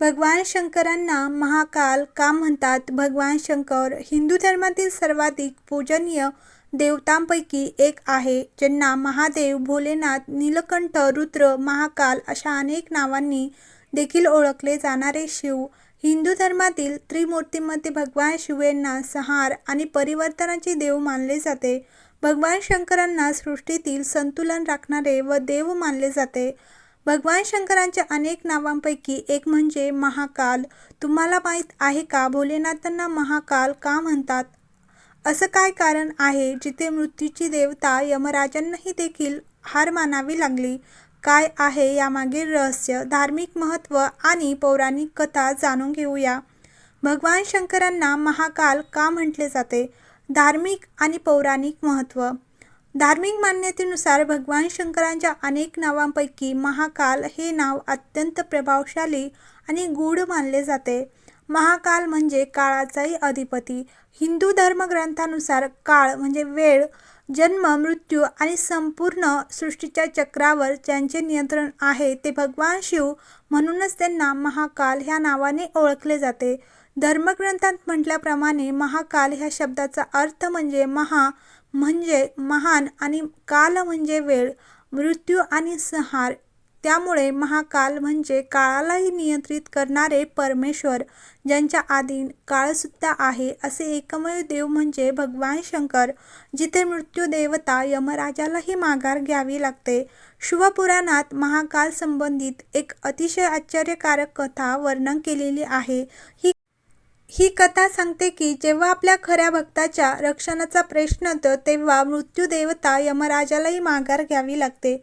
भगवान शंकरांना महाकाल का म्हणतात? भगवान शंकर हिंदू धर्मातील सर्वाधिक पूजनीय देवतांपैकी एक आहे, ज्यांना महादेव, भोलेनाथ, नीलकंठ, रुद्र, महाकाल अशा अनेक नावांनी देखील ओळखले जाणारे शिव. हिंदू धर्मातील त्रिमूर्तींमध्ये भगवान शिव यांना संहार आणि परिवर्तनाचे देव मानले जाते. भगवान शंकरांना सृष्टीतील संतुलन राखणारे व देव मानले जाते. भगवान शंकरांच्या अनेक नावांपैकी एक म्हणजे महाकाल. तुम्हाला माहीत आहे का भोलेनाथांना महाकाल का म्हणतात? असं काय कारण आहे जिथे मृत्यूची देवता यमराजांनाही देखील हार मानावी लागली? काय आहे यामागील रहस्य, धार्मिक महत्त्व आणि पौराणिक कथा जाणून घेऊया. भगवान शंकरांना महाकाल का म्हटले जाते? धार्मिक आणि पौराणिक महत्त्व. धार्मिक मान्यतेनुसार भगवान शंकरांच्या अनेक नावांपैकी महाकाल हे नाव अत्यंत प्रभावशाली आणि गूढ मानले जाते. महाकाल म्हणजे काळाचाही अधिपती. हिंदू धर्मग्रंथानुसार काळ म्हणजे वेळ, जन्म, मृत्यू आणि संपूर्ण सृष्टीच्या चक्रावर ज्यांचे नियंत्रण आहे ते भगवान शिव, म्हणूनच त्यांना महाकाल ह्या नावाने ओळखले जाते. धर्मग्रंथात म्हटल्याप्रमाणे महाकाल ह्या शब्दाचा अर्थ म्हणजे महा म्हणजे महान आणि काल म्हणजे वेळ, मृत्यू आणि संहार. त्यामुळे महाकाल म्हणजे काळालाही नियंत्रित करणारे परमेश्वर, ज्यांच्या आधीन काळसुद्धा आहे असे एकमेव देव म्हणजे भगवान शंकर, जिथे मृत्यू देवता यमराजालाही माघार घ्यावी लागते. शिवपुराणात महाकाल संबंधित एक अतिशय आश्चर्यकारक कथा वर्णन केलेली आहे. ही कथा सांगते की जेव्हा आपल्या खऱ्या भक्ताच्या रक्षणाचा प्रश्न येतो तेव्हा मृत्यू देवता यमराजालाही माघार घ्यावी लागते.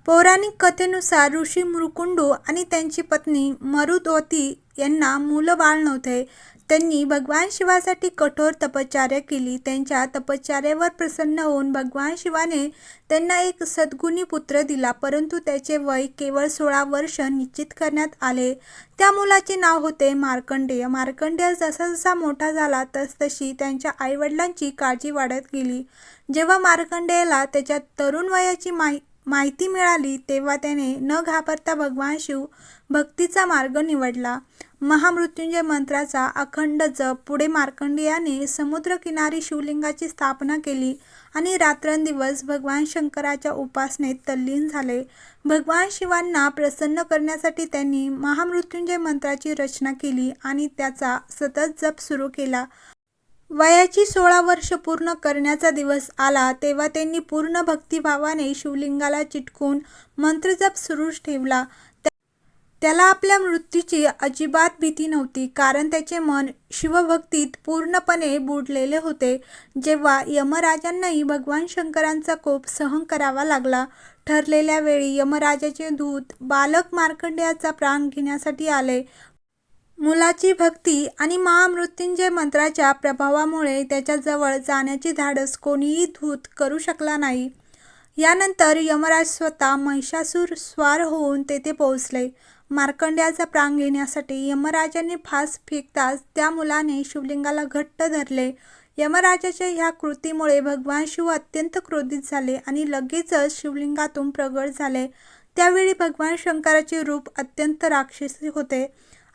पौराणिक कथेनुसार ऋषी मृकुंडू आणि त्यांची पत्नी मरुद्वती यांना मूलबाळ नव्हते. त्यांनी भगवान शिवासाठी कठोर तपश्चर्या केली. त्यांच्या तपश्चर्येवर प्रसन्न होऊन भगवान शिवाने त्यांना एक सद्गुणी पुत्र दिला, परंतु त्याचे वय केवळ 16 वर्ष निश्चित करण्यात आले. त्या मुलाचे नाव होते मार्कंडेय. मार्कंडेय जसा जसा मोठा झाला तसतशी त्यांच्या आईवडिलांची काळजी वाढत गेली. जेव्हा मार्कंडेयाला त्याच्या तरुण वयाची माहिती मिळाली तेव्हा त्याने न घाबरता भगवान शिव भक्तीचा मार्ग निवडला. महामृत्युंजय मंत्राचा अखंड जप. पुढे मार्कंडेयाने समुद्रकिनारी शिवलिंगाची स्थापना केली आणि रात्रंदिवस भगवान शंकराच्या उपासनेत तल्लीन झाले. भगवान शिवांना प्रसन्न करण्यासाठी त्यांनी महामृत्युंजय मंत्राची रचना केली आणि त्याचा सतत जप सुरू केला. वयाची 16 वर्ष पूर्ण करण्याचा दिवस आला तेव्हा त्यांनी पूर्ण भक्तिभावाने शिवलिंगाला चिटकून मंत्रजप सुरूच ठेवला. त्याला आपल्या मृत्यूची अजिबात भीती नव्हती, कारण त्याचे मन शिवभक्तीत पूर्णपणे बुडलेले होते. जेव्हा यमराजांनाही भगवान शंकरांचा कोप सहन करावा लागला. ठरलेल्या वेळी यमराजाचे दूत बालक मार्कंडेयाचा प्राण घेण्यासाठी आले. मुलाची भक्ती आणि महामृत्युंजय मंत्राच्या प्रभावामुळे त्याच्याजवळ जाण्याचे धाडस कोणीही दूत करू शकला नाही. यानंतर यमराज स्वतः महिषासूर स्वार होऊन तेथे पोहोचले. मार्कंडेयाचा प्राण घेण्यासाठी यमराजांनी फास फेकताच त्या मुलाने शिवलिंगाला घट्ट धरले. यमराजाच्या ह्या कृतीमुळे भगवान शिव अत्यंत क्रोधित झाले आणि लगेचच शिवलिंगातून प्रगट झाले. त्यावेळी भगवान शंकराचे रूप अत्यंत राक्षसी होते.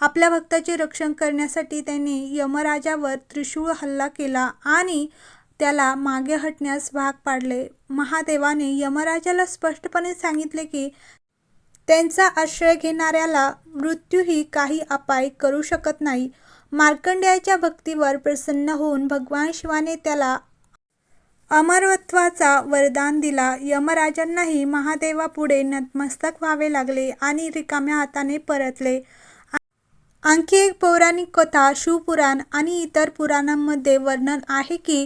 आपल्या भक्ताचे रक्षण करण्यासाठी त्यांनी यमराजावर त्रिशूळ हल्ला केला आणि त्याला मागे हटण्यास भाग पाडले. महादेवाने यमराजाला स्पष्टपणे सांगितले की त्यांचा आश्रय घेणाऱ्याला मृत्यूही काही अपाय करू शकत नाही. मार्कंडेयाच्या भक्तीवर प्रसन्न होऊन भगवान शिवाने त्याला अमरत्वाचा वरदान दिला. यमराजांनाही महादेवापुढे नतमस्तक व्हावे लागले आणि रिकाम्या हाताने परतले. आणखी एक पौराणिक कथा शिवपुराण आणि इतर पुराणांमध्ये वर्णन आहे की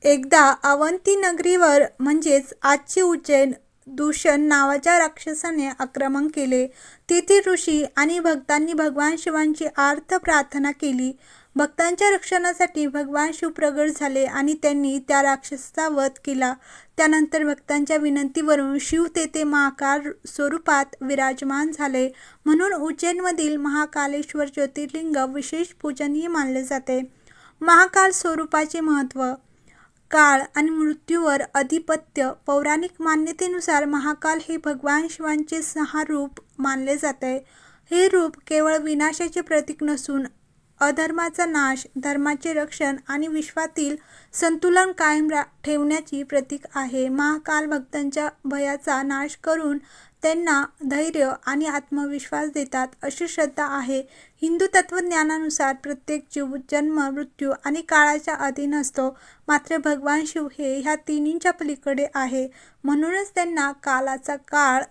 एकदा अवंती नगरीवर म्हणजेच आजची उज्जैन दूषण नावाच्या राक्षसाने आक्रमण केले. तेथील ऋषी आणि भक्तांनी भगवान शिवांची आर्त प्रार्थना केली. भक्तांच्या रक्षणासाठी भगवान शिव प्रगट झाले आणि त्यांनी त्या राक्षसाचा वध केला. त्यानंतर भक्तांच्या विनंतीवरून शिव तेथे महाकाल स्वरूपात विराजमान झाले. म्हणून उज्जैनमधील महाकालेश्वर ज्योतिर्लिंग विशेष पूजनीय मानले जाते. महाकाल स्वरूपाचे महत्त्व. काळ आणि मृत्यूवर अधिपत्य. पौराणिक मान्यतेनुसार महाकाल हे भगवान शिवांचे संहार रूप मानले जाते. हे रूप केवळ विनाशाचे प्रतीक नसून अधर्माचा नाश, धर्माचे रक्षण आणि विश्वातील संतुलन कायम ठेवण्याची प्रतीक आहे. महाकाल भक्तांच्या भयाचा नाश करून त्यांना धैर्य आणि आत्मविश्वास देतात, अशी श्रद्धा आहे. हिंदू तत्त्वज्ञानानुसार प्रत्येक जीव जन्म, मृत्यू आणि काळाच्या अधीन असतो. मात्र भगवान शिव हे ह्या तिन्हींच्या पलीकडे आहे. म्हणूनच त्यांना कालाचा काळ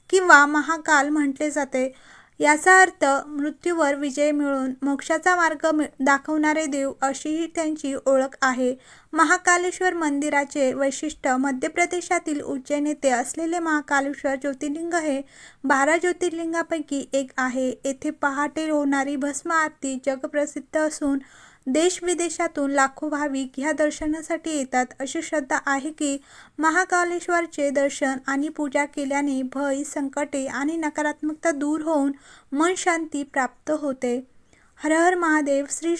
किंवा महाकाल म्हटले जाते. याचा अर्थ मृत्यूवर विजय मिळवून मोक्षाचा मार्ग दाखवणारे देव अशीही त्यांची ओळख आहे. महाकालेश्वर मंदिराचे वैशिष्ट्य मध्य प्रदेशातील उज्जैन येथे असलेले महाकालेश्वर ज्योतिर्लिंग हे 12 ज्योतिर्लिंगांपैकी एक आहे. येथे पहाटे होणारी भस्म आरती जगप्रसिद्ध असून देश-विदेशातून लाखो भाविक ह्या दर्शनासाठी येतात. अशी श्रद्धा आहे की महाकालेश्वरचे दर्शन आणि पूजा केल्याने भय, संकटे आणि नकारात्मकता दूर होऊन मन शांती प्राप्त होते. हर हर महादेव. श्री